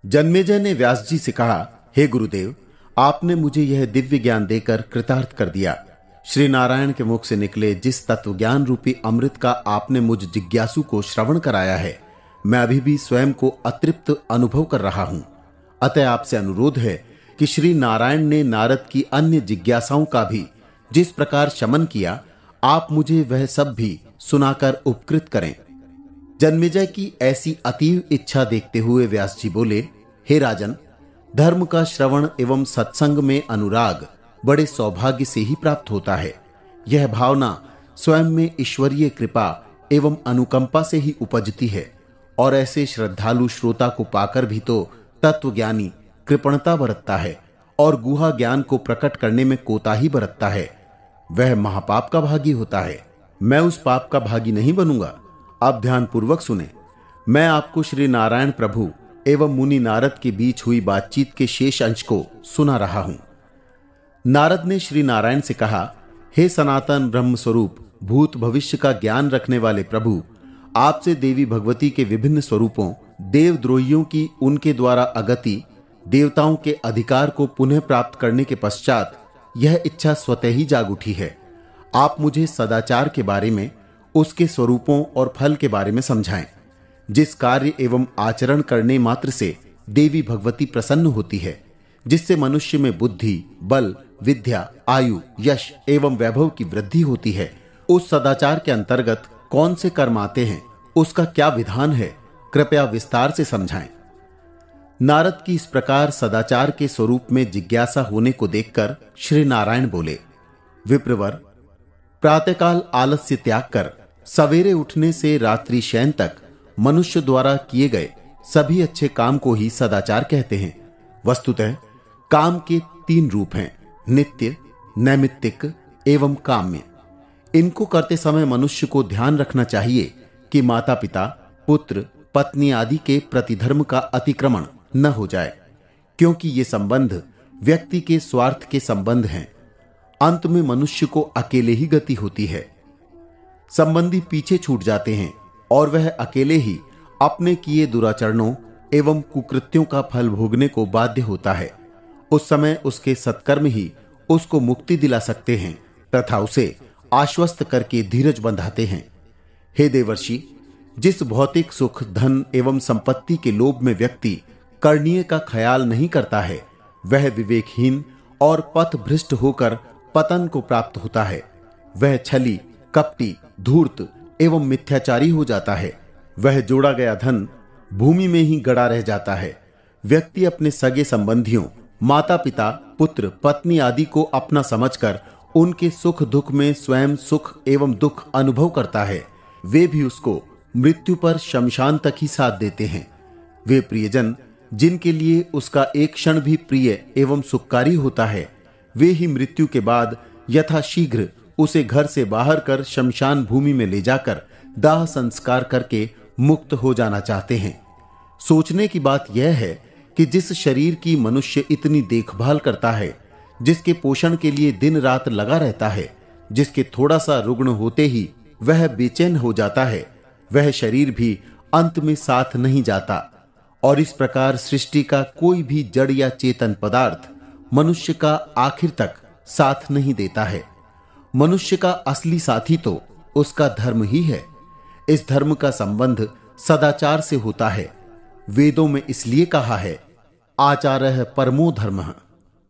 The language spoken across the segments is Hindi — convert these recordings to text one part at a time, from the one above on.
जन्मेजय ने व्यास जी से कहा, हे गुरुदेव, आपने मुझे यह दिव्य ज्ञान देकर कृतार्थ कर दिया। श्री नारायण के मुख से निकले जिस तत्व ज्ञान रूपी अमृत का आपने मुझ जिज्ञासु को श्रवण कराया है, मैं अभी भी स्वयं को अतृप्त अनुभव कर रहा हूं। अतः आपसे अनुरोध है कि श्री नारायण ने नारद की अन्य जिज्ञासाओं का भी जिस प्रकार शमन किया, आप मुझे वह सब भी सुनाकर उपकृत करें। जन्मेजय की ऐसी अतीव इच्छा देखते हुए व्यास जी बोले, हे राजन, धर्म का श्रवण एवं सत्संग में अनुराग बड़े सौभाग्य से ही प्राप्त होता है। यह भावना स्वयं में ईश्वरीय कृपा एवं अनुकंपा से ही उपजती है, और ऐसे श्रद्धालु श्रोता को पाकर भी तो तत्वज्ञानी कृपणता बरतता है और गुहा ज्ञान को प्रकट करने में कोताही बरतता है। वह महापाप का भागी होता है। मैं उस पाप का भागी नहीं बनूंगा। अब ध्यान पूर्वक सुने। मैं आपको श्री नारायण प्रभु एवं मुनि नारद के बीच हुई बातचीत के शेष अंश को सुना रहा हूं। नारद ने श्री नारायण से कहा, हे सनातन ब्रह्म स्वरूप, भूत भविष्य का ज्ञान रखने वाले प्रभु, आपसे देवी भगवती के विभिन्न स्वरूपों, देवद्रोहियों की उनके द्वारा अगति, देवताओं के अधिकार को पुनः प्राप्त करने के पश्चात यह इच्छा स्वतः ही जाग उठी है। आप मुझे सदाचार के बारे में, उसके स्वरूपों और फल के बारे में समझाएं। जिस कार्य एवं आचरण करने मात्र से देवी भगवती प्रसन्न होती है, जिससे मनुष्य में बुद्धि, बल, विद्या, आयु, यश एवं वैभव की वृद्धि होती है, उस सदाचार के अंतर्गत कौन से कर्म आते हैं, उसका क्या विधान है, कृपया विस्तार से समझाएं। नारद की इस प्रकार सदाचार के स्वरूप में जिज्ञासा होने को देखकर श्री नारायण बोले, विप्रवर, प्रातःकाल आलस्य त्याग कर सवेरे उठने से रात्रि शयन तक मनुष्य द्वारा किए गए सभी अच्छे काम को ही सदाचार कहते हैं। वस्तुतः काम के 3 रूप हैं, नित्य, नैमित्तिक एवं काम्य। इनको करते समय मनुष्य को ध्यान रखना चाहिए कि माता पिता, पुत्र, पत्नी आदि के प्रतिधर्म का अतिक्रमण न हो जाए, क्योंकि ये संबंध व्यक्ति के स्वार्थ के संबंध हैं। अंत में मनुष्य को अकेले ही गति होती है। संबंधी पीछे छूट जाते हैं और वह अकेले ही अपने किए दुराचरणों एवं कुकृत्यों का फल भोगने को बाध्य होता है। उस समय उसके सत्कर्म ही उसको मुक्ति दिला सकते हैं तथा उसे आश्वस्त करके धीरज बंधाते हैं। हे देवर्षि, जिस भौतिक सुख, धन एवं संपत्ति के लोभ में व्यक्ति करणीय का ख्याल नहीं करता है, वह विवेकहीन और पथ भ्रष्ट होकर पतन को प्राप्त होता है। वह छली, कपटी, धूर्त एवं मिथ्याचारी हो जाता है। वह जोड़ा गया धन भूमि में ही गड़ा रह जाता है। व्यक्ति अपने सगे संबंधियों, माता पिता, पुत्र, पत्नी आदि को अपना समझकर उनके सुख दुख में स्वयं सुख एवं दुख अनुभव करता है। वे भी उसको मृत्यु पर शमशान तक ही साथ देते हैं। वे प्रियजन जिनके लिए उसका एक क्षण भी प्रिय एवं सुखकारी होता है, वे ही मृत्यु के बाद यथाशीघ्र उसे घर से बाहर कर शमशान भूमि में ले जाकर दाह संस्कार करके मुक्त हो जाना चाहते हैं। सोचने की बात यह है कि जिस शरीर की मनुष्य इतनी देखभाल करता है, जिसके पोषण के लिए दिन रात लगा रहता है, जिसके थोड़ा सा रुग्ण होते ही वह बेचैन हो जाता है, वह शरीर भी अंत में साथ नहीं जाता। और इस प्रकार सृष्टि का कोई भी जड़ या चेतन पदार्थ मनुष्य का आखिर तक साथ नहीं देता है। मनुष्य का असली साथी तो उसका धर्म ही है। इस धर्म का संबंध सदाचार से होता है। वेदों में इसलिए कहा है, आचारः परमो धर्मः।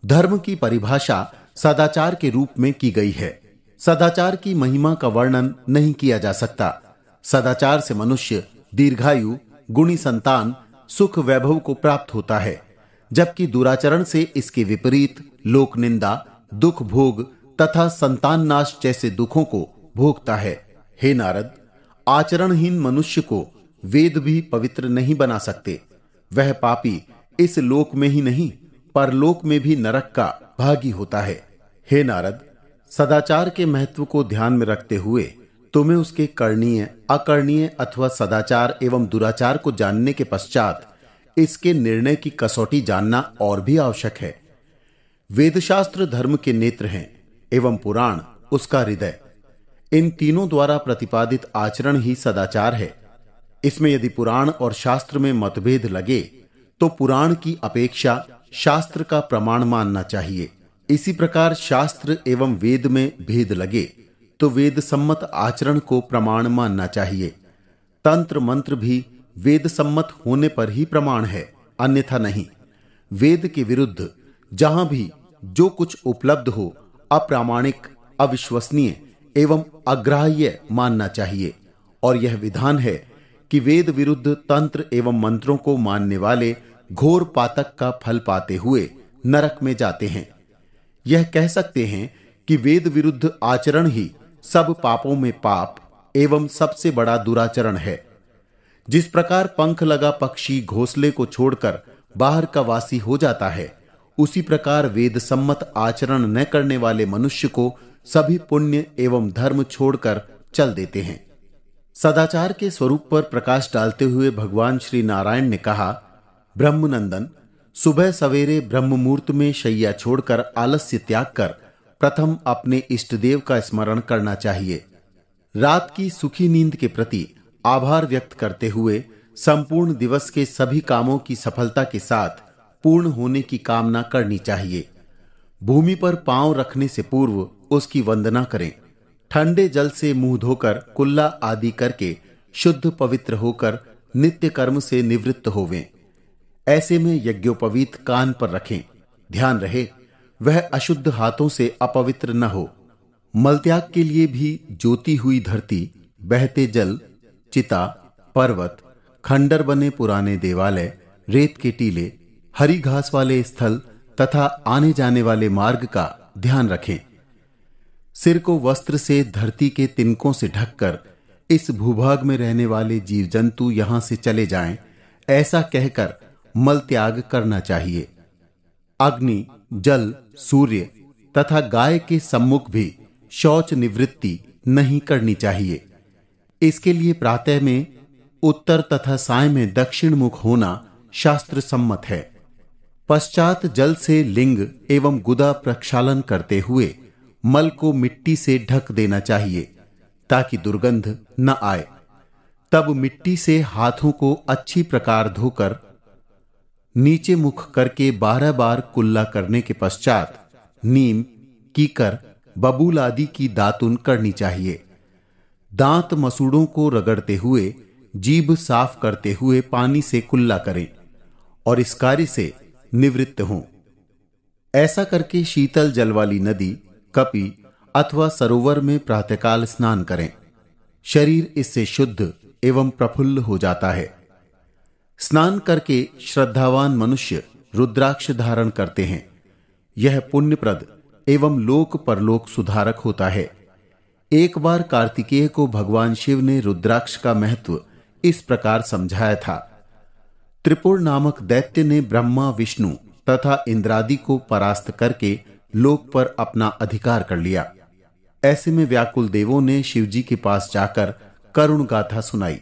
धर्म की परिभाषा सदाचार के रूप में की गई है। सदाचार की महिमा का वर्णन नहीं किया जा सकता। सदाचार से मनुष्य दीर्घायु, गुणी संतान, सुख वैभव को प्राप्त होता है, जबकि दुराचरण से इसके विपरीत लोक निंदा, दुख भोग तथा संतान नाश जैसे दुखों को भोगता है। हे नारद, आचरणहीन मनुष्य को वेद भी पवित्र नहीं बना सकते। वह पापी इस लोक में ही नहीं, परलोक में भी नरक का भागी होता है। हे नारद, सदाचार के महत्व को ध्यान में रखते हुए तुम्हें उसके करणीय, अकरणीय अथवा सदाचार एवं दुराचार को जानने के पश्चात इसके निर्णय की कसौटी जानना और भी आवश्यक है। वेदशास्त्र धर्म के नेत्र हैं एवं पुराण उसका हृदय। इन तीनों द्वारा प्रतिपादित आचरण ही सदाचार है। इसमें यदि पुराण और शास्त्र में मतभेद लगे तो पुराण की अपेक्षा शास्त्र का प्रमाण मानना चाहिए। इसी प्रकार शास्त्र एवं वेद में भेद लगे तो वेद सम्मत आचरण को प्रमाण मानना चाहिए। तंत्र मंत्र भी वेद सम्मत होने पर ही प्रमाण है, अन्यथा नहीं। वेद के विरुद्ध जहां भी जो कुछ उपलब्ध हो अप्रामाणिक, अविश्वसनीय एवं अग्राह्य मानना चाहिए। और यह विधान है कि वेद विरुद्ध तंत्र एवं मंत्रों को मानने वाले घोर पातक का फल पाते हुए नरक में जाते हैं। यह कह सकते हैं कि वेद विरुद्ध आचरण ही सब पापों में पाप एवं सबसे बड़ा दुराचरण है। जिस प्रकार पंख लगा पक्षी घोंसले को छोड़कर बाहर का वासी हो जाता है, उसी प्रकार वेद सम्मत आचरण न करने वाले मनुष्य को सभी पुण्य एवं धर्म छोड़कर चल देते हैं। सदाचार के स्वरूप पर प्रकाश डालते हुए भगवान श्री नारायण ने कहा, ब्रह्मनंदन, सुबह सवेरे ब्रह्म मुहूर्त में शैया छोड़कर आलस्य त्याग कर प्रथम अपने इष्टदेव का स्मरण करना चाहिए। रात की सुखी नींद के प्रति आभार व्यक्त करते हुए संपूर्ण दिवस के सभी कामों की सफलता के साथ पूर्ण होने की कामना करनी चाहिए। भूमि पर पांव रखने से पूर्व उसकी वंदना करें। ठंडे जल से मुंह धोकर कुल्ला आदि करके शुद्ध पवित्र होकर नित्य कर्म से निवृत्त होवें। ऐसे में यज्ञोपवीत कान पर रखें। ध्यान रहे वह अशुद्ध हाथों से अपवित्र न हो। मलत्याग के लिए भी जोती हुई धरती, बहते जल, चिता, पर्वत, खंडर बने पुराने देवालय, रेत के टीले, हरी घास वाले स्थल तथा आने जाने वाले मार्ग का ध्यान रखें। सिर को वस्त्र से धरती के तिनकों से ढककर इस भूभाग में रहने वाले जीव जंतु यहां से चले जाएं, ऐसा कहकर मल त्याग करना चाहिए। अग्नि, जल, सूर्य तथा गाय के सम्मुख भी शौच निवृत्ति नहीं करनी चाहिए। इसके लिए प्रातः में उत्तर तथा साय में दक्षिण मुख होना शास्त्र सम्मत है। पश्चात जल से लिंग एवं गुदा प्रक्षालन करते हुए मल को मिट्टी से ढक देना चाहिए ताकि दुर्गंध न आए। तब मिट्टी से हाथों को अच्छी प्रकार धोकर नीचे मुख करके 12 बार कुल्ला करने के पश्चात नीम, कीकर, बबूल आदि की दातुन करनी चाहिए। दांत मसूड़ों को रगड़ते हुए जीभ साफ करते हुए पानी से कुल्ला करें और इस कार्य से निवृत्त हों। ऐसा करके शीतल जल वाली नदी, कपी अथवा सरोवर में प्रातःकाल स्नान करें। शरीर इससे शुद्ध एवं प्रफुल्ल हो जाता है। स्नान करके श्रद्धावान मनुष्य रुद्राक्ष धारण करते हैं। यह पुण्यप्रद एवं लोक परलोक सुधारक होता है। एक बार कार्तिकेय को भगवान शिव ने रुद्राक्ष का महत्व इस प्रकार समझाया था। त्रिपुर नामक दैत्य ने ब्रह्मा, विष्णु तथा इंद्रादि को परास्त करके लोक पर अपना अधिकार कर लिया। ऐसे में व्याकुल देवों ने शिवजी के पास जाकर करुण गाथा सुनाई।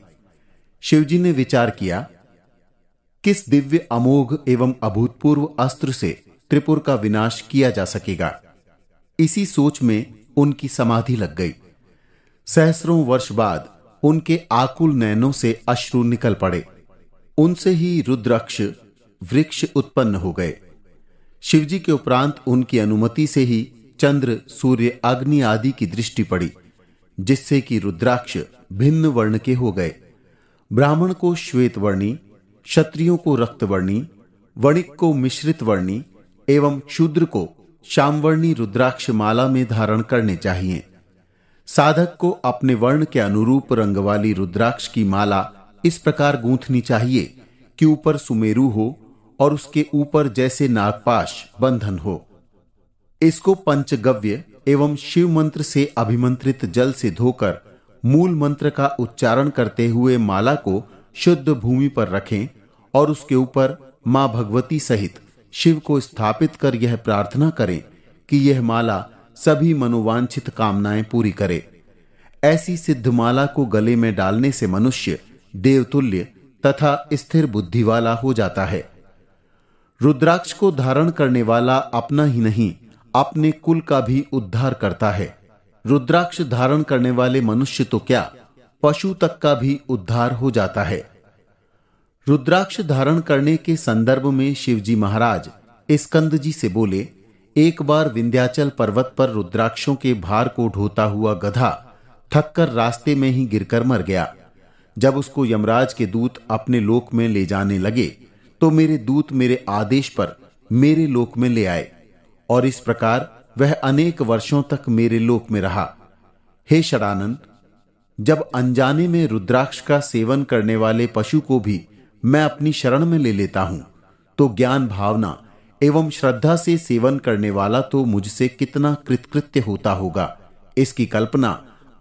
शिवजी ने विचार किया, किस दिव्य, अमोघ एवं अभूतपूर्व अस्त्र से त्रिपुर का विनाश किया जा सकेगा। इसी सोच में उनकी समाधि लग गई। सहस्रों वर्ष बाद उनके आकुल नयनों से अश्रु निकल पड़े। उनसे ही रुद्राक्ष वृक्ष उत्पन्न हो गए। शिवजी के उपरांत उनकी अनुमति से ही चंद्र, सूर्य, अग्नि आदि की दृष्टि पड़ी, जिससे कि रुद्राक्ष भिन्न वर्ण के हो गए। ब्राह्मण को श्वेत वर्णी, क्षत्रियों को रक्त वर्णी, वणिक को मिश्रित वर्णी एवं शूद्र को श्यामवर्णी रुद्राक्ष माला में धारण करने चाहिए। साधक को अपने वर्ण के अनुरूप रंग वाली रुद्राक्ष की माला इस प्रकार गूंथनी चाहिए कि ऊपर सुमेरु हो और उसके ऊपर जैसे नागपाश बंधन हो। इसको पंचगव्य एवं शिव मंत्र से अभिमंत्रित जल से धोकर मूल मंत्र का उच्चारण करते हुए माला को शुद्ध भूमि पर रखें और उसके ऊपर मां भगवती सहित शिव को स्थापित कर यह प्रार्थना करें कि यह माला सभी मनोवांछित कामनाएं पूरी करे। ऐसी सिद्ध माला को गले में डालने से मनुष्य देवतुल्य तथा स्थिर बुद्धि वाला हो जाता है। रुद्राक्ष को धारण करने वाला अपना ही नहीं, अपने कुल का भी उद्धार करता है। रुद्राक्ष धारण करने वाले मनुष्य तो क्या, पशु तक का भी उद्धार हो जाता है। रुद्राक्ष धारण करने के संदर्भ में शिवजी महाराज स्कंद जी से बोले, एक बार विंध्याचल पर्वत पर रुद्राक्षों के भार को ढोता हुआ गधा थककर रास्ते में ही गिरकर मर गया। जब उसको यमराज के दूत अपने लोक में ले जाने लगे तो मेरे दूत मेरे आदेश पर मेरे लोक में ले आए और इस प्रकार वह अनेक वर्षों तक मेरे लोक में रहा। हे षडानंद, जब अनजाने में रुद्राक्ष का सेवन करने वाले पशु को भी मैं अपनी शरण में ले लेता हूं तो ज्ञान भावना एवं श्रद्धा से सेवन करने वाला तो मुझसे कितना कृतकृत्य होता होगा, इसकी कल्पना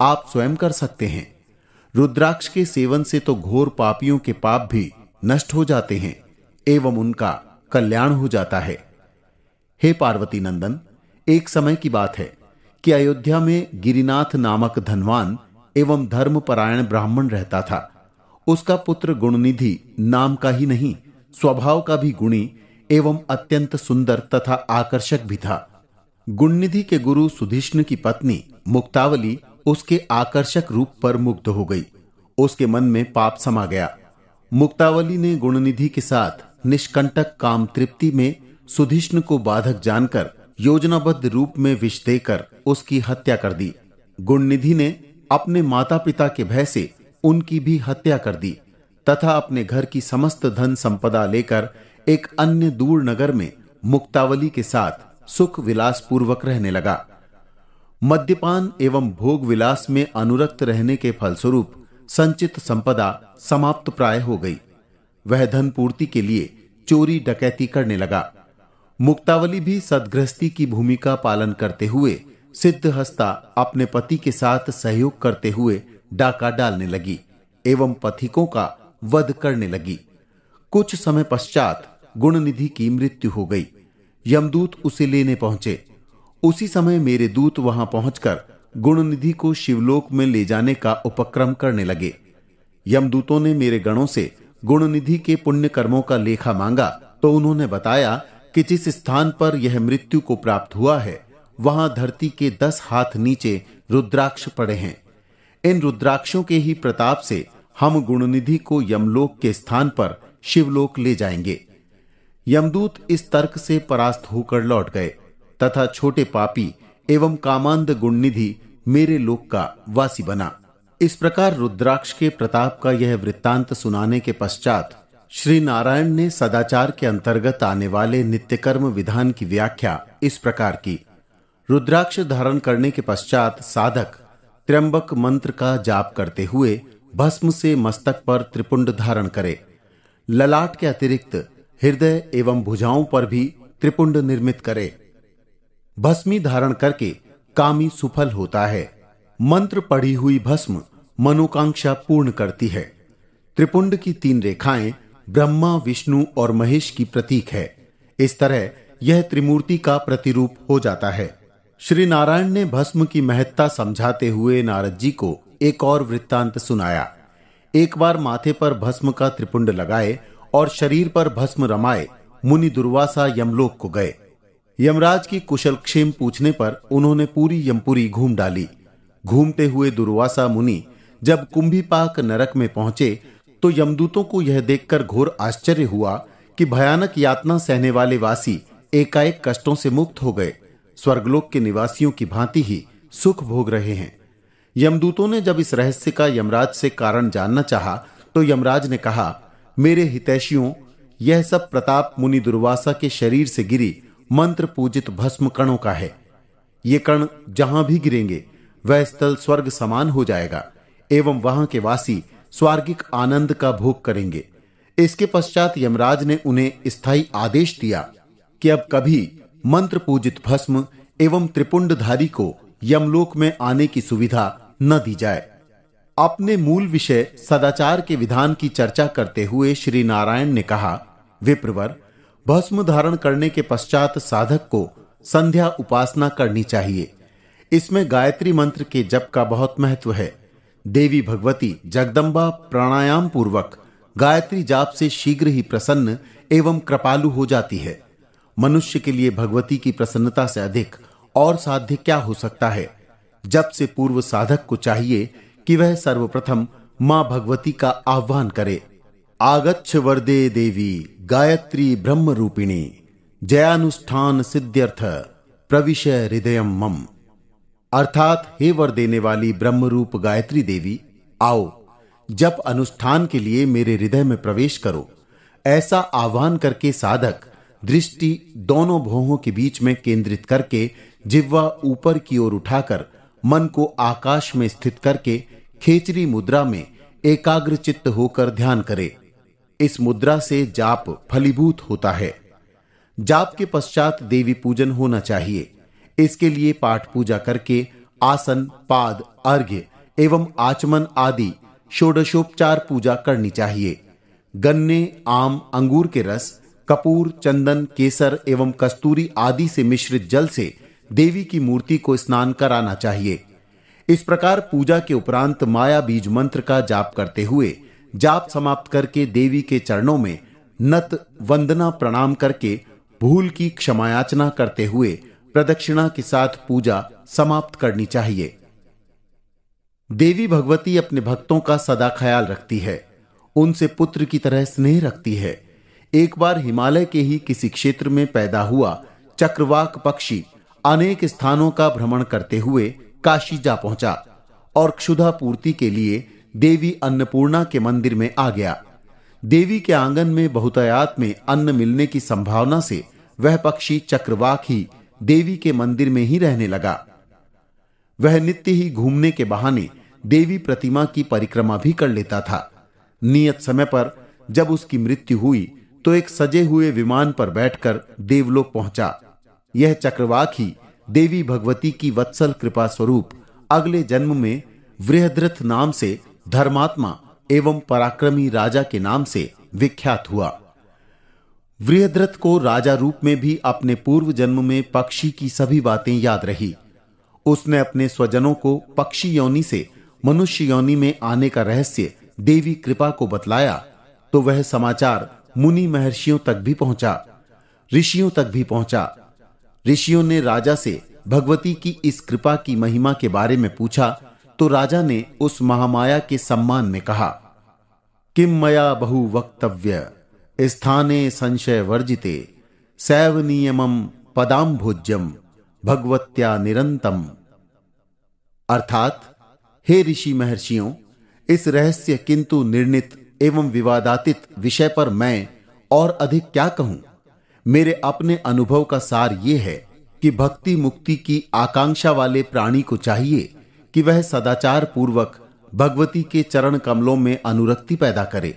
आप स्वयं कर सकते हैं। रुद्राक्ष के सेवन से तो घोर पापियों के पाप भी नष्ट हो जाते हैं एवं उनका कल्याण हो जाता है। हे पार्वती नंदन, एक समय की बात है कि अयोध्या में गिरिनाथ नामक धनवान एवं धर्मपरायण ब्राह्मण रहता था। उसका पुत्र गुणनिधि नाम का ही नहीं, स्वभाव का भी गुणी एवं अत्यंत सुंदर तथा आकर्षक भी था। गुणनिधि के गुरु सुधिष्णु की पत्नी मुक्तावली उसके आकर्षक रूप पर मुग्ध हो गई। उसके मन में पाप समा गया। मुक्तावली ने गुणनिधि के साथ निष्कंटक काम तृप्ति में सुधिष्णु को बाधक जानकर योजनाबद्ध रूप में विष देकर उसकी हत्या कर दी। गुणनिधि ने अपने माता पिता के भय से उनकी भी हत्या कर दी तथा अपने घर की समस्त धन संपदा लेकर एक अन्य दूर नगर में मुक्तावली के साथ सुख विलास पूर्वक रहने लगा। मद्यपान एवं भोग विलास में अनुरक्त रहने के फलस्वरूप संचित संपदा समाप्त प्राय हो गई। वह धन पूर्ति के लिए चोरी डकैती करने लगा। मुक्तावली भी सद्गृहस्थी की भूमिका पालन करते हुए सिद्धहस्ता अपने पति के साथ सहयोग करते हुए डाका डालने लगी एवं पथिकों का वध करने लगी। कुछ समय पश्चात गुणनिधि की मृत्यु हो गई। यमदूत उसे लेने पहुंचे। उसी समय मेरे दूत वहां पहुंचकर गुणनिधि को शिवलोक में ले जाने का उपक्रम करने लगे। यमदूतों ने मेरे गणों से गुणनिधि के पुण्य कर्मों का लेखा मांगा तो उन्होंने बताया कि जिस स्थान पर यह मृत्यु को प्राप्त हुआ है वहां धरती के 10 हाथ नीचे रुद्राक्ष पड़े हैं। इन रुद्राक्षों के ही प्रताप से हम गुणनिधि को यमलोक के स्थान पर शिवलोक ले जाएंगे। यमदूत इस तर्क से परास्त होकर लौट गए तथा छोटे पापी एवं कामांध गुणनिधि मेरे लोक का वासी बना। इस प्रकार रुद्राक्ष के प्रताप का यह वृत्तांत सुनाने के पश्चात श्री नारायण ने सदाचार के अंतर्गत आने वाले नित्यकर्म विधान की व्याख्या इस प्रकार की। रुद्राक्ष धारण करने के पश्चात साधक त्र्यंबक मंत्र का जाप करते हुए भस्म से मस्तक पर त्रिपुंड धारण करे। ललाट के अतिरिक्त हृदय एवं भुजाओं पर भी त्रिपुंड निर्मित करे। भस्मी धारण करके कामी सुफल होता है। मंत्र पढ़ी हुई भस्म मनोकांक्षा पूर्ण करती है। त्रिपुंड की 3 रेखाएं ब्रह्मा, विष्णु और महेश की प्रतीक है। इस तरह यह त्रिमूर्ति का प्रतिरूप हो जाता है। श्री नारायण ने भस्म की महत्ता समझाते हुए नारद जी को एक और वृत्तांत सुनाया। एक बार माथे पर भस्म का त्रिपुंड लगाए और शरीर पर भस्म रमाए मुनि दुर्वासा यमलोक को गए। यमराज की कुशल क्षेम पूछने पर उन्होंने पूरी यमपुरी घूम डाली। घूमते हुए दुर्वासा मुनि जब कुंभीपाक नरक में पहुंचे तो यमदूतों को यह देखकर घोर आश्चर्य हुआ कि भयानक यातना सहने वाले वासी एकाएक कष्टों से मुक्त हो गए, स्वर्गलोक के निवासियों की भांति ही सुख भोग रहे हैं। यमदूतों ने जब इस रहस्य का यमराज से कारण जानना चाहा तो यमराज ने कहा, मेरे हितैषियों, यह सब प्रताप मुनि दुर्वासा के शरीर से गिरी मंत्र पूजित भस्म कणों का है। ये कण जहां भी गिरेंगे वह स्थल स्वर्ग समान हो जाएगा एवं वहां के वासी स्वर्गिक आनंद का भोग करेंगे। इसके पश्चात यमराज ने उन्हें स्थायी आदेश दिया कि अब कभी मंत्र पूजित भस्म एवं त्रिपुंडधारी को यमलोक में आने की सुविधा न दी जाए। अपने मूल विषय सदाचार के विधान की चर्चा करते हुए श्री नारायण ने कहा, विप्रवर, भस्म धारण करने के पश्चात साधक को संध्या उपासना करनी चाहिए। इसमें गायत्री मंत्र के जप का बहुत महत्व है। देवी भगवती जगदम्बा प्राणायाम पूर्वक गायत्री जाप से शीघ्र ही प्रसन्न एवं कृपालु हो जाती है। मनुष्य के लिए भगवती की प्रसन्नता से अधिक और साध्य क्या हो सकता है। जप से पूर्व साधक को चाहिए कि वह सर्वप्रथम मां भगवती का आह्वान करे। आगच्छ वरदे देवी गायत्री ब्रह्म रूपिणी जयानुष्ठान सिद्ध्यर्थ प्रविशय हृदयम मम। अर्थात हे वर देने वाली ब्रह्मरूप गायत्री देवी, आओ जप अनुष्ठान के लिए मेरे हृदय में प्रवेश करो। ऐसा आह्वान करके साधक दृष्टि दोनों भौहों के बीच में केंद्रित करके जिह्वा ऊपर की ओर उठाकर मन को आकाश में स्थित करके खेचरी मुद्रा में एकाग्र चित्त होकर ध्यान करे। इस मुद्रा से जाप फलीभूत होता है। जाप के पश्चात देवी पूजन होना चाहिए। इसके लिए पाठ पूजा करके आसन, पाद, अर्घ्य एवं आचमन आदि षोडशोपचार पूजा करनी चाहिए। गन्ने, आम, अंगूर के रस, कपूर, चंदन, केसर एवं कस्तूरी आदि से मिश्रित जल से देवी की मूर्ति को स्नान कराना चाहिए। इस प्रकार पूजा के उपरांत माया बीज मंत्र का जाप करते हुए जाप समाप्त करके देवी के चरणों में नत वंदना प्रणाम करके भूल की क्षमायाचना करते हुए प्रदक्षिणा के साथ पूजा समाप्त करनी चाहिए। देवी भगवती अपने भक्तों का सदा ख्याल रखती है, उनसे पुत्र की तरह स्नेह रखती है। एक बार हिमालय के ही किसी क्षेत्र में पैदा हुआ चक्रवाक पक्षी अनेक स्थानों का भ्रमण करते हुए काशी जा पहुंचा और क्षुधा पूर्ति के लिए देवी अन्नपूर्णा के मंदिर में आ गया। देवी के आंगन में बहुतायत में अन्न मिलने की संभावना से वह पक्षी चक्रवाक ही देवी के मंदिर में ही रहने लगा। वह नित्य ही घूमने के बहाने देवी प्रतिमा की परिक्रमा भी कर लेता था। नियत समय पर जब उसकी मृत्यु हुई तो एक सजे हुए विमान पर बैठकर देवलोक पहुंचा। यह चक्रवाक ही देवी भगवती की वत्सल कृपा स्वरूप अगले जन्म में वृहद्रथ नाम से धर्मात्मा एवं पराक्रमी राजा के नाम से विख्यात हुआ। वृहद्रथ को राजा रूप में भी अपने पूर्व जन्म में पक्षी की सभी बातें याद रही। उसने अपने स्वजनों को पक्षी योनि से मनुष्य योनि में आने का रहस्य देवी कृपा को बतलाया तो वह समाचार मुनि महर्षियों तक भी पहुंचा, ऋषियों तक भी पहुंचा। ऋषियों ने राजा से भगवती की इस कृपा की महिमा के बारे में पूछा तो राजा ने उस महामाया के सम्मान में कहा, किम मया बहु वक्तव्य स्थाने संशय वर्जिते सैव नियमम पदाम्भोज्यम भगवत्या निरंतम। अर्थात, हे ऋषि महर्षियों, इस रहस्य किंतु निर्णित एवं विवादातीत विषय पर मैं और अधिक क्या कहूं। मेरे अपने अनुभव का सार यह है कि भक्ति मुक्ति की आकांक्षा वाले प्राणी को चाहिए कि वह सदाचार पूर्वक भगवती के चरण कमलों में अनुरक्ति पैदा करे,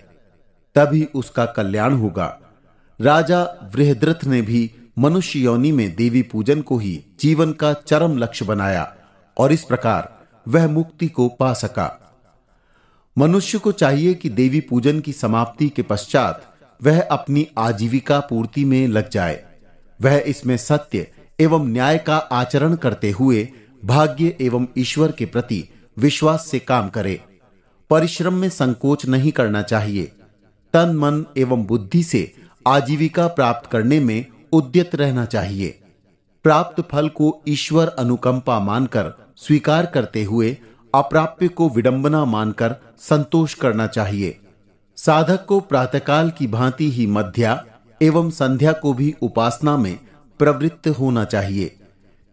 तभी उसका कल्याण होगा। राजा वृहद्रथ ने भी मनुष्य योनि में देवी पूजन को ही जीवन का चरम लक्ष्य बनाया और इस प्रकार वह मुक्ति को पा सका। मनुष्य को चाहिए कि देवी पूजन की समाप्ति के पश्चात वह अपनी आजीविका पूर्ति में लग जाए। वह इसमें सत्य एवं न्याय का आचरण करते हुए भाग्य एवं ईश्वर के प्रति विश्वास से काम करे। परिश्रम में संकोच नहीं करना चाहिए। तन, मन एवं बुद्धि से आजीविका प्राप्त करने में उद्यत रहना चाहिए। प्राप्त फल को ईश्वर अनुकंपा मानकर स्वीकार करते हुए अप्राप्य को विडंबना मानकर संतोष करना चाहिए। साधक को प्रातःकाल की भांति ही मध्या एवं संध्या को भी उपासना में प्रवृत्त होना चाहिए।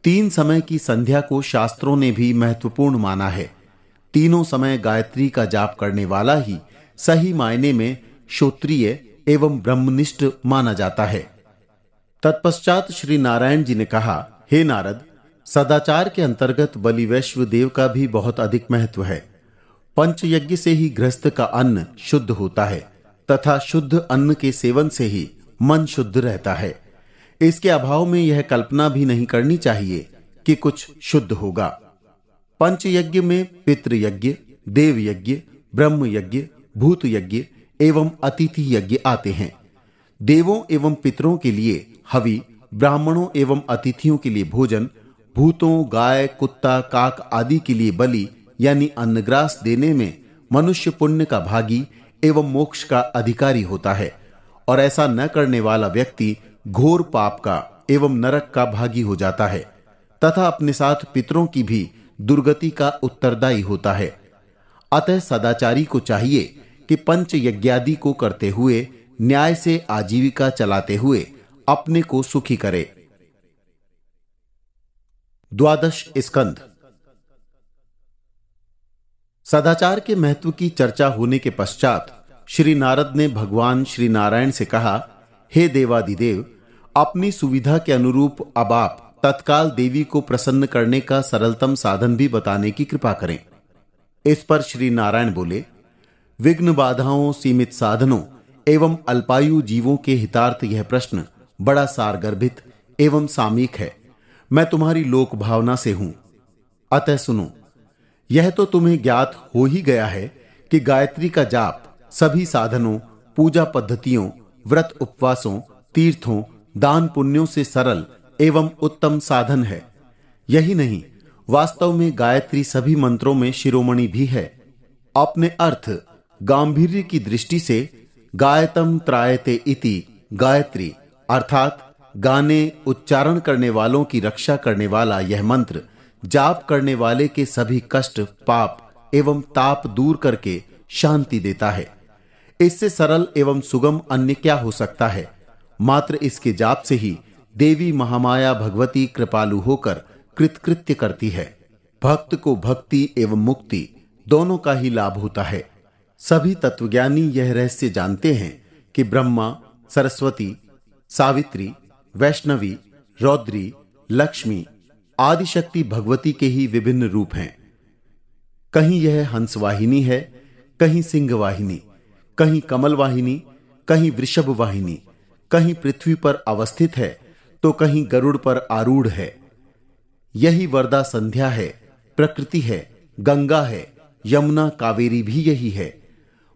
3 समय की संध्या को शास्त्रों ने भी महत्वपूर्ण माना है। तीनों समय गायत्री का जाप करने वाला ही सही मायने में श्रोत्रिय एवं ब्रह्मनिष्ठ माना जाता है। तत्पश्चात श्री नारायण जी ने कहा, हे नारद, सदाचार के अंतर्गत बलि वैश्व देव का भी बहुत अधिक महत्व है। पंचयज्ञ से ही गृहस्थ का अन्न शुद्ध होता है तथा शुद्ध अन्न के सेवन से ही मन शुद्ध रहता है। इसके अभाव में यह कल्पना भी नहीं करनी चाहिए कि कुछ शुद्ध होगा। पंचयज्ञ में पितृयज्ञ, देव यज्ञ, ब्रह्म यज्ञ, भूत यज्ञ एवं अतिथि यज्ञ आते हैं। देवों एवं पितरों के लिए हवि, ब्राह्मणों एवं अतिथियों के लिए भोजन, भूतों, गाय, कुत्ता, काक आदि के लिए बलि यानी अन्नग्रास देने में मनुष्य पुण्य का भागी एवं मोक्ष का अधिकारी होता है और ऐसा न करने वाला व्यक्ति घोर पाप का एवं नरक का भागी हो जाता है तथा अपने साथ पितरों की भी दुर्गति का उत्तरदायी होता है। अतः सदाचारी को चाहिए कि पंच यज्ञादि को करते हुए न्याय से आजीविका चलाते हुए अपने को सुखी करे। 12 स्कंध। सदाचार के महत्व की चर्चा होने के पश्चात श्री नारद ने भगवान श्री नारायण से कहा, हे देवादिदेव, अपनी सुविधा के अनुरूप अब आप तत्काल देवी को प्रसन्न करने का सरलतम साधन भी बताने की कृपा करें। इस पर श्री नारायण बोले, विघ्न बाधाओं, सीमित साधनों एवं अल्पायु जीवों के हितार्थ यह प्रश्न बड़ा सारगर्भित एवं सामयिक है। मैं तुम्हारी लोक भावना से हूं, अतः सुनो। यह तो तुम्हें ज्ञात हो ही गया है कि गायत्री का जाप सभी साधनों, पूजा पद्धतियों, व्रत उपवासों, तीर्थों, दान पुण्यों से सरल एवं उत्तम साधन है। यही नहीं, वास्तव में गायत्री सभी मंत्रों में शिरोमणि भी है। अपने अर्थ गांभीर्य की दृष्टि से गायतम त्रायते इति गायत्री अर्थात गाने, उच्चारण करने वालों की रक्षा करने वाला यह मंत्र जाप करने वाले के सभी कष्ट, पाप एवं ताप दूर करके शांति देता है। इससे सरल एवं सुगम अन्य क्या हो सकता है। मात्र इसके जाप से ही देवी महामाया भगवती कृपालु होकर कृतकृत्य करती है। भक्त को भक्ति एवं मुक्ति दोनों का ही लाभ होता है। सभी तत्वज्ञानी यह रहस्य जानते हैं कि ब्रह्मा, सरस्वती, सावित्री, वैष्णवी, रौद्री, लक्ष्मी आदि शक्ति भगवती के ही विभिन्न रूप हैं। कहीं यह हंसवाहिनी है, कहीं सिंह वाहिनी, कहीं कमल वाहिनी, कहीं वृषभ वाहिनी, कहीं पृथ्वी पर अवस्थित है तो कहीं गरुड़ पर आरूढ़ है। यही वरदा संध्या है, प्रकृति है, गंगा है, यमुना कावेरी भी यही है।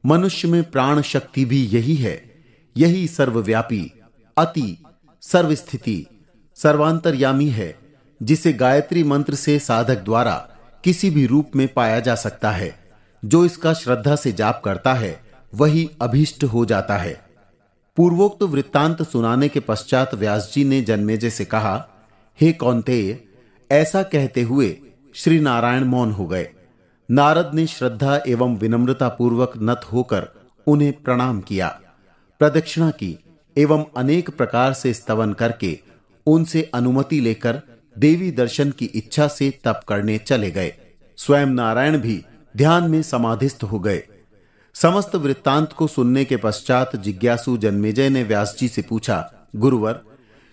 मनुष्य में प्राण शक्ति भी यही है। यही सर्वव्यापी, अति, सर्वस्थिति, सर्वांतर्यामी है, जिसे गायत्री मंत्र से साधक द्वारा किसी भी रूप में पाया जा सकता है। जो इसका श्रद्धा से जाप करता है वही अभीष्ट हो जाता है। पूर्वोक्त वृत्तांत सुनाने के पश्चात व्यास जी ने जन्मेजय से कहा, हे कौन्तेय, ऐसा कहते हुए श्री नारायण मौन हो गए। नारद ने श्रद्धा एवं विनम्रता पूर्वक नत होकर उन्हें प्रणाम किया, प्रदक्षिणा की एवं अनेक प्रकार से स्तवन करके उनसे अनुमति लेकर देवी दर्शन की इच्छा से तप करने चले गए। स्वयं नारायण भी ध्यान में समाधिस्थ हो गए। समस्त वृत्तांत को सुनने के पश्चात जिज्ञासु जन्मेजय ने व्यास जी से पूछा, गुरुवर,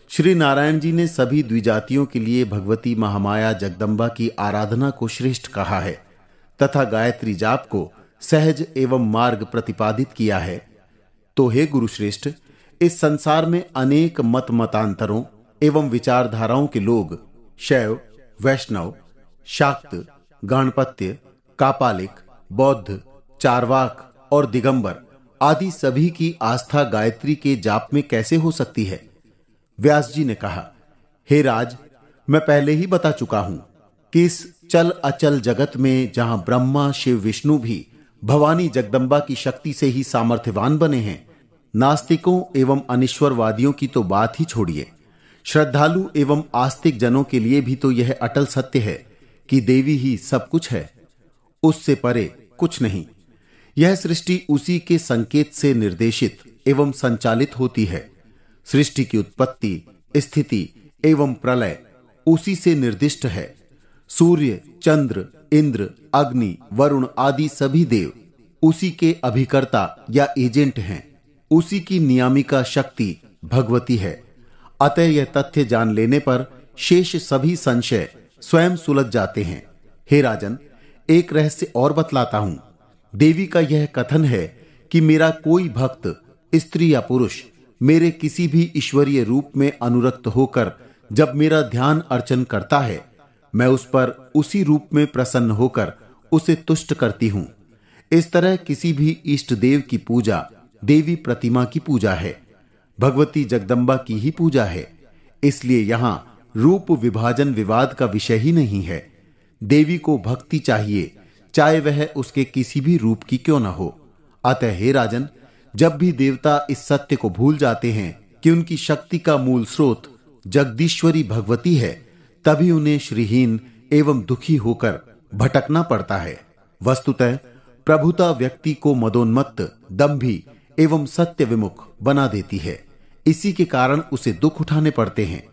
श्री नारायण जी ने सभी द्विजातियों के लिए भगवती महामाया जगदम्बा की आराधना को श्रेष्ठ कहा है तथा गायत्री जाप को सहज एवं मार्ग प्रतिपादित किया है। तो हे गुरुश्रेष्ठ, इस संसार में अनेक मत मतांतरों एवं विचारधाराओं के लोग शैव, वैष्णव, शाक्त, गाणपत्य, कापालिक, बौद्ध, चारवाक और दिगंबर आदि सभी की आस्था गायत्री के जाप में कैसे हो सकती है। व्यास जी ने कहा, हे राज, मैं पहले ही बता चुका हूं कि इस चल अचल जगत में जहां ब्रह्मा, शिव, विष्णु भी भवानी जगदम्बा की शक्ति से ही सामर्थ्यवान बने हैं, नास्तिकों एवं अनिश्वरवादियों की तो बात ही छोड़िए, श्रद्धालु एवं आस्तिक जनों के लिए भी तो यह अटल सत्य है कि देवी ही सब कुछ है, उससे परे कुछ नहीं। यह सृष्टि उसी के संकेत से निर्देशित एवं संचालित होती है। सृष्टि की उत्पत्ति, स्थिति एवं प्रलय उसी से निर्दिष्ट है। सूर्य, चंद्र, इंद्र, अग्नि, वरुण आदि सभी देव उसी के अभिकर्ता या एजेंट हैं। उसी की नियामिका शक्ति भगवती है। अतः यह तथ्य जान लेने पर शेष सभी संशय स्वयं सुलझ जाते हैं। हे राजन, एक रहस्य और बतलाता हूं। देवी का यह कथन है कि मेरा कोई भक्त, स्त्री या पुरुष, मेरे किसी भी ईश्वरीय रूप में अनुरक्त होकर जब मेरा ध्यान अर्चन करता है, मैं उस पर उसी रूप में प्रसन्न होकर उसे तुष्ट करती हूं। इस तरह किसी भी इष्ट देव की पूजा देवी प्रतिमा की पूजा है, भगवती जगदम्बा की ही पूजा है। इसलिए यहां रूप विभाजन विवाद का विषय ही नहीं है। देवी को भक्ति चाहिए, चाहे वह उसके किसी भी रूप की क्यों न हो। अतः हे राजन, जब भी देवता इस सत्य को भूल जाते हैं कि उनकी शक्ति का मूल स्रोत जगदीश्वरी भगवती है, तभी उन्हें श्रीहीन एवं दुखी होकर भटकना पड़ता है। वस्तुतः प्रभुता व्यक्ति को मदोन्मत्त, दंभी एवं सत्य विमुख बना देती है। इसी के कारण उसे दुख उठाने पड़ते हैं।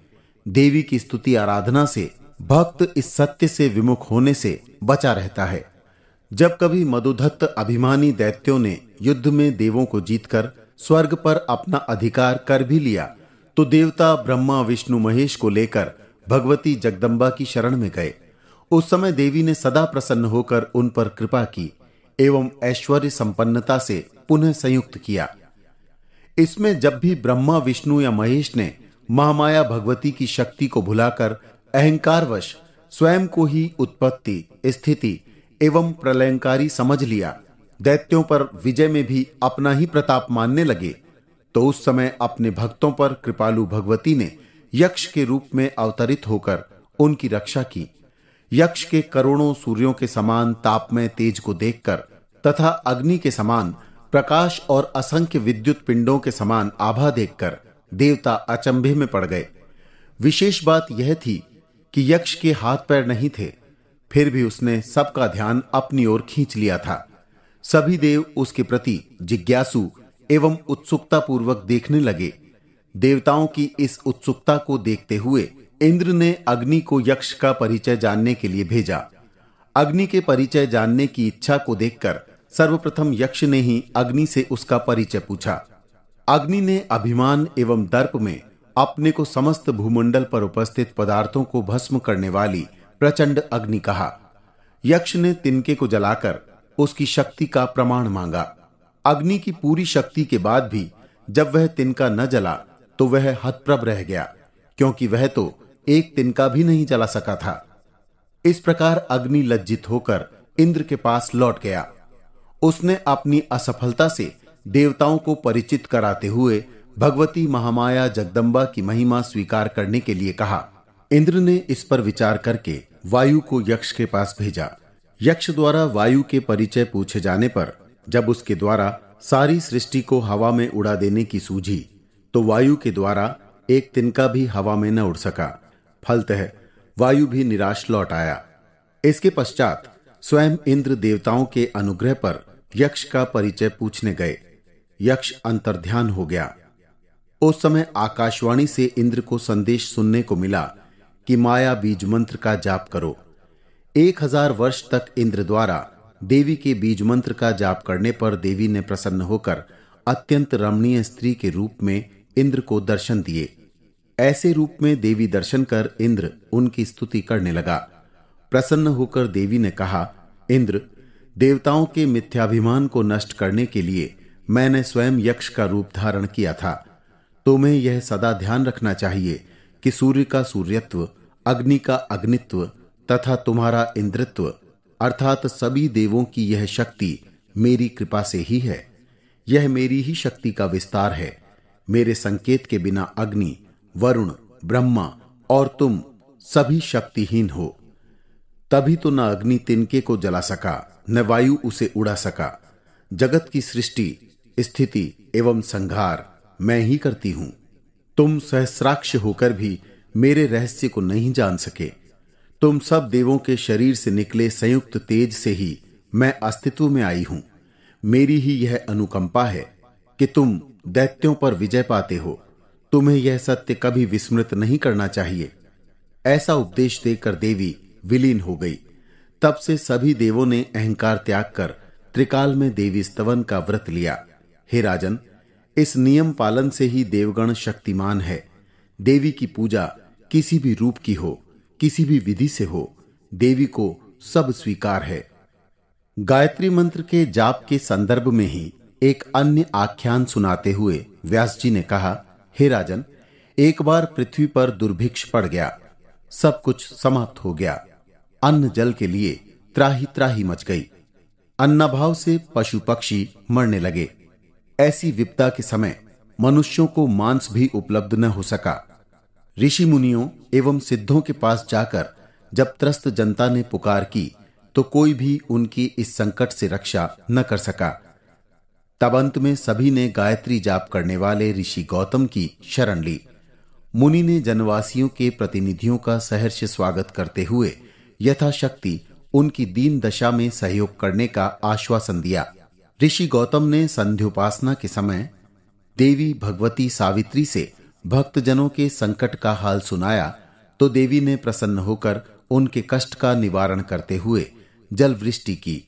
देवी की स्तुति आराधना से भक्त इस सत्य से विमुख होने से बचा रहता है। जब कभी मधुधत्त अभिमानी दैत्यों ने युद्ध में देवों को जीतकर स्वर्ग पर अपना अधिकार कर भी लिया, तो देवता ब्रह्मा, विष्णु, महेश को लेकर भगवती जगदम्बा की शरण में गए। उस समय देवी ने सदा प्रसन्न होकर उन पर कृपा की एवं ऐश्वर्य संपन्नता से पुनः संयुक्त किया। इसमें जब भी ब्रह्मा, विष्णु या महेश ने महामाया भगवती की शक्ति को भुलाकर अहंकारवश स्वयं को ही उत्पत्ति, स्थिति एवं प्रलयंकारी समझ लिया, दैत्यों पर विजय में भी अपना ही प्रताप मानने लगे, तो उस समय अपने भक्तों पर कृपालु भगवती ने यक्ष के रूप में अवतरित होकर उनकी रक्षा की। यक्ष के करोड़ों सूर्यों के समान तापमय तेज को देखकर तथा अग्नि के समान प्रकाश और असंख्य विद्युत पिंडों के समान आभा देखकर देवता अचंभे में पड़ गए। विशेष बात यह थी कि यक्ष के हाथ पैर नहीं थे, फिर भी उसने सबका ध्यान अपनी ओर खींच लिया था। सभी देव उसके प्रति जिज्ञासु एवं उत्सुकता पूर्वक देखने लगे। देवताओं की इस उत्सुकता को देखते हुए इंद्र ने अग्नि को यक्ष का परिचय जानने के लिए भेजा। अग्नि के परिचय जानने की इच्छा को देखकर सर्वप्रथम यक्ष ने ही अग्नि से उसका परिचय पूछा। अग्नि ने अभिमान एवं दर्प में अपने को समस्त भूमंडल पर उपस्थित पदार्थों को भस्म करने वाली प्रचंड अग्नि कहा। यक्ष ने तिनके को जलाकर उसकी शक्ति का प्रमाण मांगा। अग्नि की पूरी शक्ति के बाद भी जब वह तिनका न जला तो वह हतप्रभ रह गया, क्योंकि वह तो एक तिनका भी नहीं जला सका था। इस प्रकार अग्नि लज्जित होकर इंद्र के पास लौट गया। उसने अपनी असफलता से देवताओं को परिचित कराते हुए भगवती महामाया जगदम्बा की महिमा स्वीकार करने के लिए कहा। इंद्र ने इस पर विचार करके वायु को यक्ष के पास भेजा। यक्ष द्वारा वायु के परिचय पूछे जाने पर जब उसके द्वारा सारी सृष्टि को हवा में उड़ा देने की सूझी, तो वायु के द्वारा एक तिनका भी हवा में न उड़ सका। फलतः वायु भी निराश लौट आया। इसके पश्चात स्वयं इंद्र देवताओं के अनुग्रह पर यक्ष का परिचय पूछने गए। यक्ष अंतर्ध्यान हो गया। उस समय आकाशवाणी से इंद्र को संदेश सुनने को मिला कि माया बीज मंत्र का जाप करो। 1000 वर्ष तक इंद्र द्वारा देवी के बीज मंत्र का जाप करने पर देवी ने प्रसन्न होकर अत्यंत रमणीय स्त्री के रूप में इंद्र को दर्शन दिए। ऐसे रूप में देवी दर्शन कर इंद्र उनकी स्तुति करने लगा। प्रसन्न होकर देवी ने कहा, इंद्र, देवताओं के मिथ्याभिमान को नष्ट करने के लिए मैंने स्वयं यक्ष का रूप धारण किया था। तुम्हें यह सदा ध्यान रखना चाहिए कि सूर्य का सूर्यत्व, अग्नि का अग्नित्व तथा तुम्हारा इंद्रत्व अर्थात सभी देवों की यह शक्ति मेरी कृपा से ही है। यह मेरी ही शक्ति का विस्तार है। मेरे संकेत के बिना अग्नि, वरुण, ब्रह्मा और तुम सभी शक्तिहीन हो। तभी तो न अग्नि तिनके को जला सका, न वायु उसे उड़ा सका। जगत की सृष्टि, स्थिति एवं संहार मैं ही करती हूं। तुम सहस्राक्ष होकर भी मेरे रहस्य को नहीं जान सके। तुम सब देवों के शरीर से निकले संयुक्त तेज से ही मैं अस्तित्व में आई हूं। मेरी ही यह अनुकंपा है कि तुम दैत्यों पर विजय पाते हो। तुम्हें यह सत्य कभी विस्मृत नहीं करना चाहिए। ऐसा उपदेश देकर देवी विलीन हो गई। तब से सभी देवों ने अहंकार त्याग कर त्रिकाल में देवी स्तवन का व्रत लिया। हे राजन, इस नियम पालन से ही देवगण शक्तिमान है। देवी की पूजा किसी भी रूप की हो, किसी भी विधि से हो, देवी को सब स्वीकार है। गायत्री मंत्र के जाप के संदर्भ में ही एक अन्य आख्यान सुनाते हुए व्यास जी ने कहा, हे राजन, एक बार पृथ्वी पर दुर्भिक्ष पड़ गया। सब कुछ समाप्त हो गया। अन्न जल के लिए त्राही त्राही मच गई। अन्नाभाव से पशु पक्षी मरने लगे। ऐसी विपदा के समय मनुष्यों को मांस भी उपलब्ध न हो सका। ऋषि मुनियों एवं सिद्धों के पास जाकर जब त्रस्त जनता ने पुकार की, तो कोई भी उनकी इस संकट से रक्षा न कर सका। तब अंत में सभी ने गायत्री जाप करने वाले ऋषि गौतम की शरण ली। मुनि ने जनवासियों के प्रतिनिधियों का सहर्ष स्वागत करते हुए यथाशक्ति उनकी दीन दशा में सहयोग करने का आश्वासन दिया। ऋषि गौतम ने संध्योपासना के समय देवी भगवती सावित्री से भक्तजनों के संकट का हाल सुनाया तो देवी ने प्रसन्न होकर उनके कष्ट का निवारण करते हुए जल वृष्टि की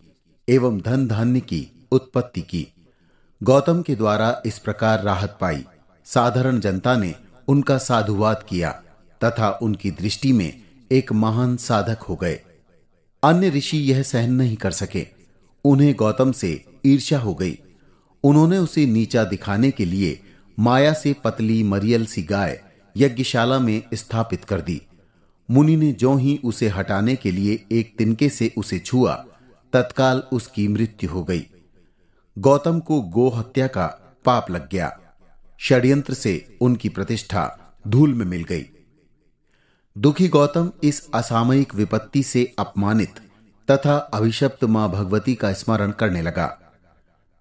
एवं धन धान्य की उत्पत्ति की। गौतम के द्वारा इस प्रकार राहत पाई। साधारण जनता ने उनका साधुवाद किया तथा उनकी दृष्टि में एक महान साधक हो गए। अन्य ऋषि यह सहन नहीं कर सके। उन्हें गौतम से ईर्ष्या हो गई। उन्होंने उसे नीचा दिखाने के लिए माया से पतली मरियल सी गाय यज्ञशाला में स्थापित कर दी। मुनि ने ज्यों ही उसे हटाने के लिए एक तिनके से उसे छुआ, तत्काल उसकी मृत्यु हो गई। गौतम को गो हत्या का पाप लग गया। षड्यंत्र से उनकी प्रतिष्ठा धूल में मिल गई। दुखी गौतम इस असामयिक विपत्ति से अपमानित तथा अभिशप्त मां भगवती का स्मरण करने लगा।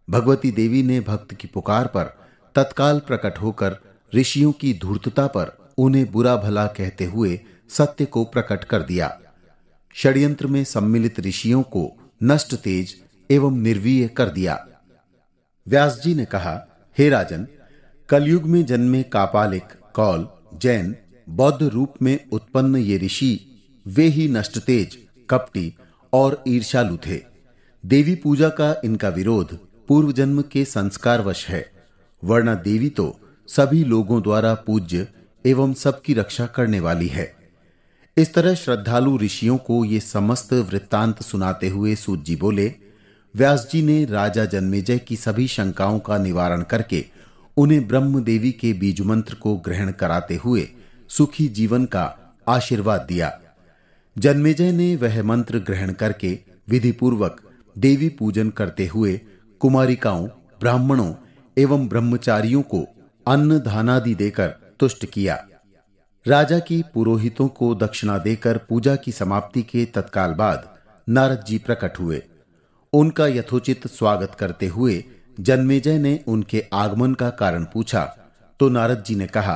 भगवती देवी ने भक्त की पुकार पर तत्काल प्रकट होकर ऋषियों की धूर्तता पर उन्हें बुरा भला कहते हुए सत्य को प्रकट कर दिया। षड्यंत्र में सम्मिलित ऋषियों को नष्ट तेज एवं निर्वीय कर दिया। व्यास जी ने कहा, हे राजन, कलयुग में जन्मे कापालिक, कौल, जैन, बौद्ध रूप में उत्पन्न ये ऋषि वे ही नष्ट तेज, कपटी और ईर्ष्यालु थे। देवी पूजा का इनका विरोध पूर्व जन्म के संस्कारवश है, वरना देवी तो सभी लोगों द्वारा पूज्य एवं सबकी रक्षा करने वाली है। इस तरह श्रद्धालु ऋषियों को ये समस्त वृत्तांत सुनाते हुए सूत जी बोले। व्यास जी ने राजा जन्मेजय की सभी शंकाओं का निवारण करके उन्हें ब्रह्म देवी के बीज मंत्र को ग्रहण कराते हुए सुखी जीवन का आशीर्वाद दिया। जन्मेजय ने वह मंत्र ग्रहण करके विधिपूर्वक देवी पूजन करते हुए कुमारिकाओं, ब्राह्मणों एवं ब्रह्मचारियों को अन्न धानादि देकर तुष्ट किया। राजा की पुरोहितों को दक्षिणा देकर पूजा की समाप्ति के तत्काल बाद नारद जी प्रकट हुए। उनका यथोचित स्वागत करते हुए जन्मेजय ने उनके आगमन का कारण पूछा तो नारद जी ने कहा,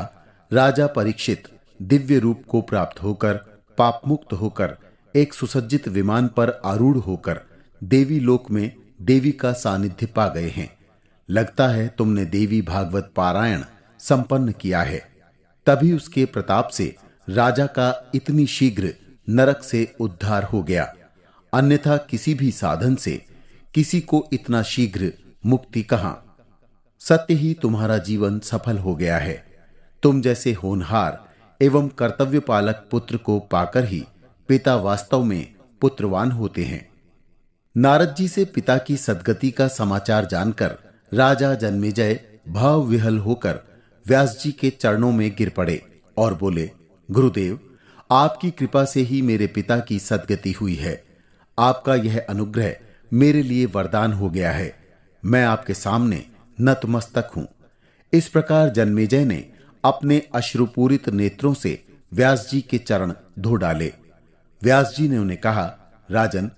राजा परीक्षित दिव्य रूप को प्राप्त होकर पाप मुक्त होकर एक सुसज्जित विमान पर आरूढ़ होकर देवी लोक में देवी का सानिध्य पा गए हैं। लगता है तुमने देवी भागवत पारायण संपन्न किया है, तभी उसके प्रताप से राजा का इतनी शीघ्र नरक से उद्धार हो गया, अन्यथा किसी भी साधन से किसी को इतना शीघ्र मुक्ति कहां। सत्य ही तुम्हारा जीवन सफल हो गया है। तुम जैसे होनहार एवं कर्तव्य पालक पुत्र को पाकर ही पिता वास्तव में पुत्रवान होते हैं। नारद जी से पिता की सद्गति का समाचार जानकर राजा जन्मेजय भाव विहल होकर व्यास जी के चरणों में गिर पड़े और बोले, गुरुदेव, आपकी कृपा से ही मेरे पिता की सद्गति हुई है। आपका यह अनुग्रह मेरे लिए वरदान हो गया है। मैं आपके सामने नतमस्तक हूं। इस प्रकार जन्मेजय ने अपने अश्रुपूरित नेत्रों से व्यास जी के चरण धो डाले। व्यास जी ने उन्हें कहा, राजन,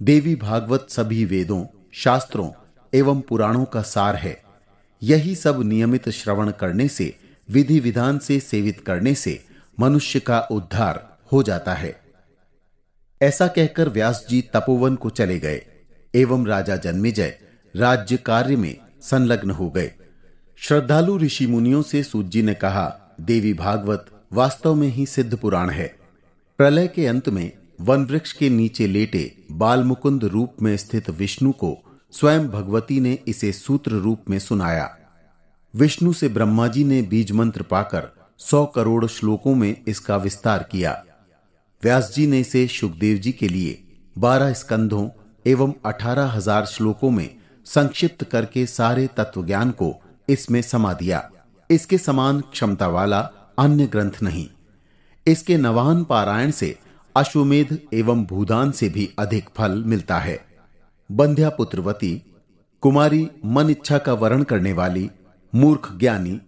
देवी भागवत सभी वेदों, शास्त्रों एवं पुराणों का सार है। यही सब नियमित श्रवण करने से, विधि विधान से सेवित करने से मनुष्य का उद्धार हो जाता है। ऐसा कहकर व्यास जी तपोवन को चले गए एवं राजा जन्मेजय राज्य कार्य में संलग्न हो गए। श्रद्धालु ऋषि मुनियों से सूत जी ने कहा, देवी भागवत वास्तव में ही सिद्ध पुराण है। प्रलय के अंत में वन वृक्ष के नीचे लेटे बालमुकुंद रूप में स्थित विष्णु को स्वयं भगवती ने इसे सूत्र रूप में सुनाया। विष्णु से ब्रह्मा जी ने बीज मंत्र पाकर 100 करोड़ श्लोकों में इसका विस्तार किया। व्यास जी ने इसे शुकदेव जी के लिए 12 स्कंधों एवं 18,000 श्लोकों में संक्षिप्त करके सारे तत्वज्ञान को इसमें समा दिया। इसके समान क्षमता वाला अन्य ग्रंथ नहीं। इसके नवान पारायण से अश्वमेध एवं भूदान से भी अधिक फल मिलता है। बंध्या पुत्रवती, कुमारी मन इच्छा का वरण करने वाली, मूर्ख ज्ञानी,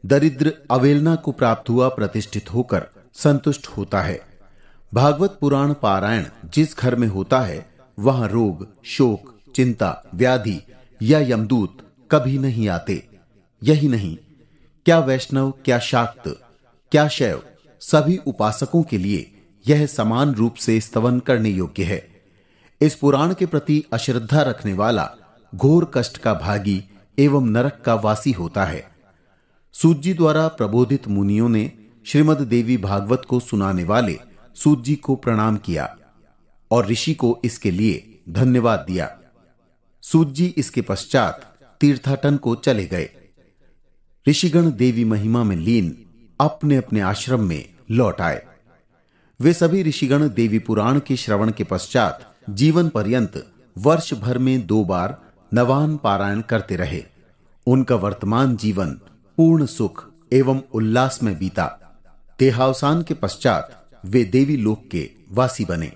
दरिद्र अवेलना को प्राप्त हुआ प्रतिष्ठित होकर संतुष्ट होता है। भागवत पुराण पारायण जिस घर में होता है वहां रोग, शोक, चिंता, व्याधि या यमदूत कभी नहीं आते। यही नहीं, क्या वैष्णव, क्या शाक्त, क्या शैव, सभी उपासकों के लिए यह समान रूप से स्तवन करने योग्य है। इस पुराण के प्रति अश्रद्धा रखने वाला घोर कष्ट का भागी एवं नरक का वासी होता है। सूत जी द्वारा प्रबोधित मुनियों ने श्रीमद् देवी भागवत को सुनाने वाले सूत जी को प्रणाम किया और ऋषि को इसके लिए धन्यवाद दिया। सूत जी इसके पश्चात तीर्थाटन को चले गए। ऋषिगण देवी महिमा में लीन अपने अपने आश्रम में लौट आए। वे सभी ऋषिगण देवी पुराण के श्रवण के पश्चात जीवन पर्यंत वर्ष भर में 2 बार नवान पारायण करते रहे। उनका वर्तमान जीवन पूर्ण सुख एवं उल्लास में बीता। देहावसान के पश्चात वे देवी लोक के वासी बने।